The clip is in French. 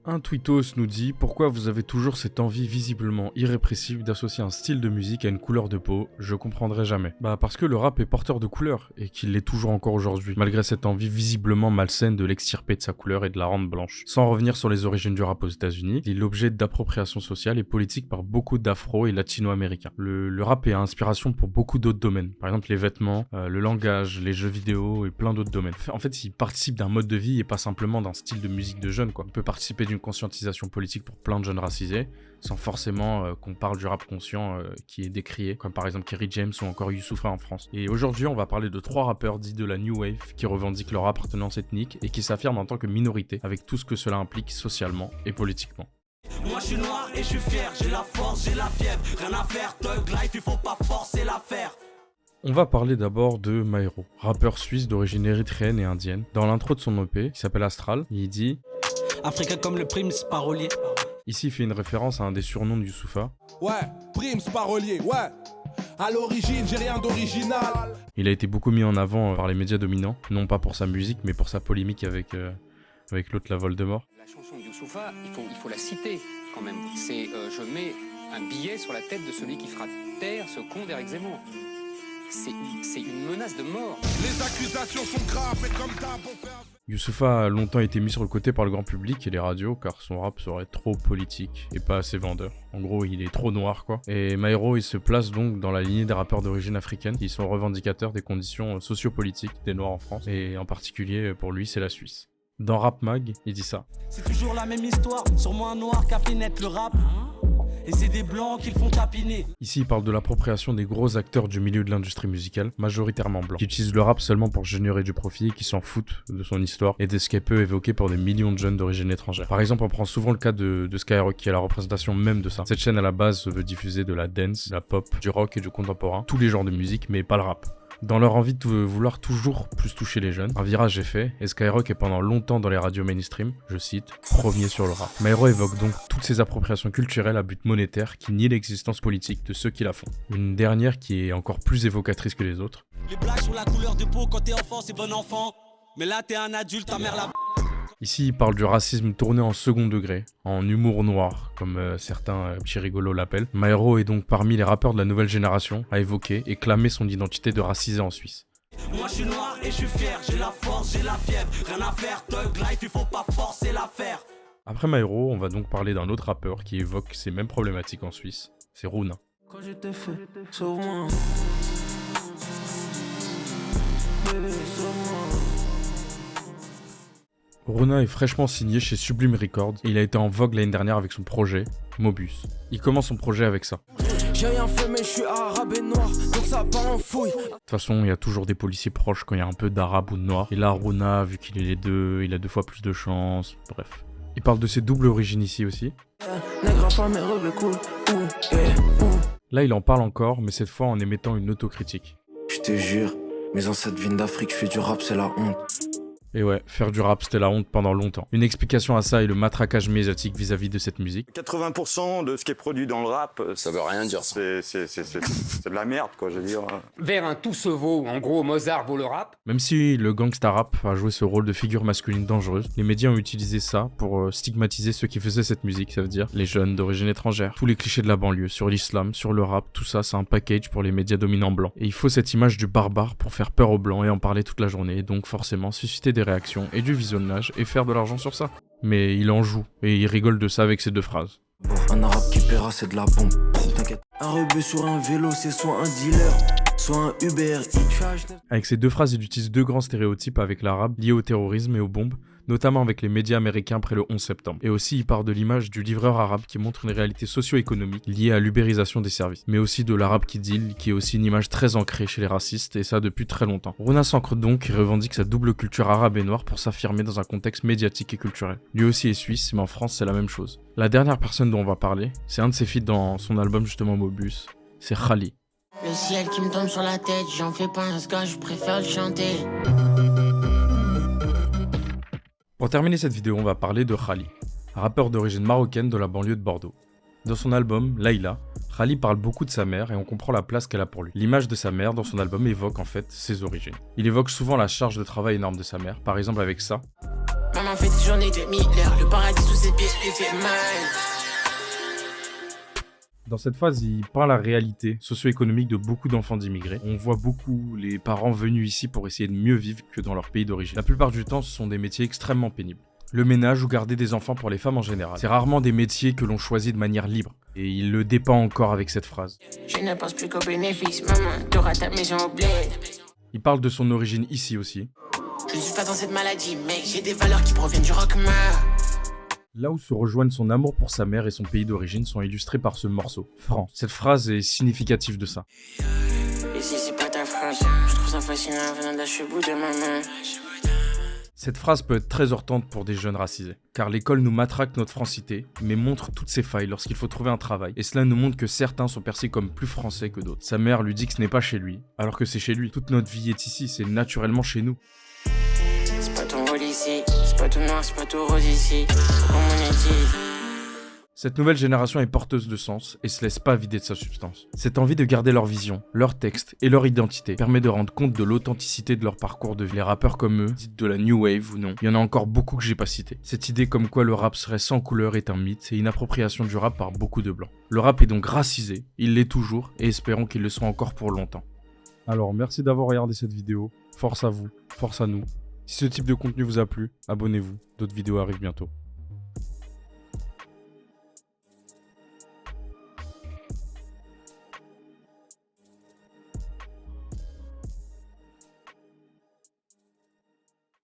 Un tweetos nous dit « Pourquoi vous avez toujours cette envie visiblement irrépressible d'associer un style de musique à une couleur de peau? Je comprendrai jamais. » Bah parce que le rap est porteur de couleurs, et qu'il l'est toujours encore aujourd'hui, malgré cette envie visiblement malsaine de l'extirper de sa couleur et de la rendre blanche. Sans revenir sur les origines du rap aux États-Unis, il est l'objet d'appropriation sociale et politique par beaucoup d'afro et latino-américains. Le rap est inspiration pour beaucoup d'autres domaines, par exemple les vêtements, le langage, les jeux vidéo et plein d'autres domaines. En fait, il participe d'un mode de vie et pas simplement d'un style de musique de jeunes, quoi. Il peut participer d'une conscientisation politique pour plein de jeunes racisés, sans forcément qu'on parle du rap conscient qui est décrié, comme par exemple Kerry James ou encore Youssoupha en France. Et aujourd'hui, on va parler de 3 rappeurs dits de la New Wave qui revendiquent leur appartenance ethnique et qui s'affirment en tant que minorité, avec tout ce que cela implique socialement et politiquement. Moi je suis noir et je suis fier, j'ai la force, j'ai la fièvre, rien à faire, thug life, il faut pas forcer l'affaire. On va parler d'abord de Maero, rappeur suisse d'origine érythréenne et indienne. Dans l'intro de son EP, qui s'appelle Astral, il dit Africain comme le Prims parolier. Ici, il fait une référence à un des surnoms de Youssoupha. Ouais, Prims parolier, ouais. À l'origine, j'ai rien d'original. Il a été beaucoup mis en avant par les médias dominants, non pas pour sa musique, mais pour sa polémique avec l'autre, la Voldemort. La chanson de Youssoupha, il faut la citer quand même. C'est je mets un billet sur la tête de celui qui fera taire ce con d'Éric Zemmour. C'est une menace de mort. Les accusations sont graves, mais comme d'hab, on fait... Youssoupha a longtemps été mis sur le côté par le grand public et les radios car son rap serait trop politique et pas assez vendeur. En gros, il est trop noir quoi. Et Maero, il se place donc dans la lignée des rappeurs d'origine africaine qui sont revendicateurs des conditions sociopolitiques des Noirs en France et en particulier pour lui, c'est la Suisse. Dans Rap Mag, il dit ça. C'est toujours la même histoire, sûrement un noir qui a fait naître le rap. Et c'est des blancs qui le font tapiner. Ici, il parle de l'appropriation des gros acteurs du milieu de l'industrie musicale, majoritairement blancs, qui utilisent le rap seulement pour générer du profit et qui s'en foutent de son histoire et de ce qu'elle peut évoquer pour des millions de jeunes d'origine étrangère. Par exemple, on prend souvent le cas de Skyrock, qui est la représentation même de ça. Cette chaîne à la base se veut diffuser de la dance, de la pop, du rock et du contemporain, tous les genres de musique, mais pas le rap. Dans leur envie de vouloir toujours plus toucher les jeunes, un virage est fait et Skyrock est pendant longtemps dans les radios mainstream, je cite, premier sur le rap. Maero évoque donc toutes ces appropriations culturelles à but monétaire qui nient l'existence politique de ceux qui la font. Une dernière qui est encore plus évocatrice que les autres. Les blagues sur la couleur de peau quand t'es enfant, c'est bon enfant. Mais là t'es un adulte, ta mère la... Ici, il parle du racisme tourné en second degré, en humour noir, comme certains petits rigolos l'appellent. Maero est donc parmi les rappeurs de la nouvelle génération à évoquer et clamer son identité de racisé en Suisse. Moi je suis noir et je suis fier, j'ai la force, j'ai la fièvre, rien à faire, thug life, il faut pas forcer l'affaire. Après Maero, on va donc parler d'un autre rappeur qui évoque ces mêmes problématiques en Suisse, c'est Runa. Quand je t'ai fait, sauve-moi. Bébé, sauve-moi. Runa est fraîchement signé chez Sublime Records et il a été en vogue l'année dernière avec son projet, Mobus. Il commence son projet avec ça. J'ai rien fait mais je suis arabe et noir, donc ça part en fouille. De toute façon, il y a toujours des policiers proches quand il y a un peu d'arabe ou de noir. Et là, Runa, vu qu'il est les deux, il a 2 fois plus de chance, bref. Il parle de ses doubles origines ici aussi. Là, il en parle encore, mais cette fois en émettant une autocritique. Je te jure, mes ancêtres viennent d'Afrique, je fais du rap, c'est la honte. Et ouais, faire du rap, c'était la honte pendant longtemps. Une explication à ça est le matraquage médiatique vis-à-vis de cette musique. 80% de ce qui est produit dans le rap, ça veut rien dire. c'est de la merde, quoi, je veux dire. Vers un tout se vaut, en gros Mozart vaut le rap. Même si le gangsta rap a joué ce rôle de figure masculine dangereuse, les médias ont utilisé ça pour stigmatiser ceux qui faisaient cette musique, ça veut dire les jeunes d'origine étrangère. Tous les clichés de la banlieue, sur l'islam, sur le rap, tout ça, c'est un package pour les médias dominants blancs. Et il faut cette image du barbare pour faire peur aux blancs et en parler toute la journée, et donc forcément susciter des réactions et du visionnage et faire de l'argent sur ça. Mais il en joue et il rigole de ça avec ces 2 phrases. Un arabe qui paiera, c'est de la bombe. T'inquiète. Un rebeu sur un vélo, c'est soit un dealer, soit un Uber Eats. Avec ces 2 phrases, il utilise 2 grands stéréotypes avec l'arabe liés au terrorisme et aux bombes, notamment avec les médias américains après le 11 septembre. Et aussi, il part de l'image du livreur arabe qui montre une réalité socio-économique liée à l'ubérisation des services. Mais aussi de l'arabe qui deal, qui est aussi une image très ancrée chez les racistes, et ça depuis très longtemps. Runa s'ancre donc et revendique sa double culture arabe et noire pour s'affirmer dans un contexte médiatique et culturel. Lui aussi est suisse, mais en France, c'est la même chose. La dernière personne dont on va parler, c'est un de ses feats dans son album justement Mobus, c'est Khali. Le ciel qui me tombe sur la tête, j'en fais pas un ska, je préfère le chanter. Pour terminer cette vidéo, on va parler de Khali, rappeur d'origine marocaine de la banlieue de Bordeaux. Dans son album, Layla, Khali parle beaucoup de sa mère et on comprend la place qu'elle a pour lui. L'image de sa mère dans son album évoque en fait ses origines. Il évoque souvent la charge de travail énorme de sa mère, par exemple avec ça. Maman fait des journées de 1000 heures. Le paradis sous ses pieds lui fait mal. Dans cette phase, il peint la réalité socio-économique de beaucoup d'enfants d'immigrés. On voit beaucoup les parents venus ici pour essayer de mieux vivre que dans leur pays d'origine. La plupart du temps, ce sont des métiers extrêmement pénibles. Le ménage ou garder des enfants pour les femmes en général. C'est rarement des métiers que l'on choisit de manière libre. Et il le dépeint encore avec cette phrase. Je ne pense plus qu'aux bénéfices, maman. T'auras ta maison au bled. Il parle de son origine ici aussi. Je ne suis pas dans cette maladie, mec. J'ai des valeurs qui proviennent du rockmar. Là où se rejoignent son amour pour sa mère et son pays d'origine sont illustrés par ce morceau, France. Cette phrase est significative de ça. Ici, c'est pas ta France. Je trouve ça fascinant venant de la cheveux de maman. Cette phrase peut être très heurtante pour des jeunes racisés, car l'école nous matraque notre francité, mais montre toutes ses failles lorsqu'il faut trouver un travail, et cela nous montre que certains sont perçus comme plus français que d'autres. Sa mère lui dit que ce n'est pas chez lui, alors que c'est chez lui. Toute notre vie est ici, c'est naturellement chez nous. C'est pas ton rôle ici, c'est pas tout noir, c'est pas tout rose ici. C'est comme on est dit. Cette nouvelle génération est porteuse de sens et se laisse pas vider de sa substance. Cette envie de garder leur vision, leur texte et leur identité permet de rendre compte de l'authenticité de leur parcours de vie. Les rappeurs comme eux, dites de la new wave ou non, il y en a encore beaucoup que j'ai pas cité. Cette idée comme quoi le rap serait sans couleur est un mythe et une appropriation du rap par beaucoup de blancs. Le rap est donc racisé, il l'est toujours et espérons qu'il le soit encore pour longtemps. Alors merci d'avoir regardé cette vidéo, force à vous, force à nous. Si ce type de contenu vous a plu, abonnez-vous, d'autres vidéos arrivent bientôt.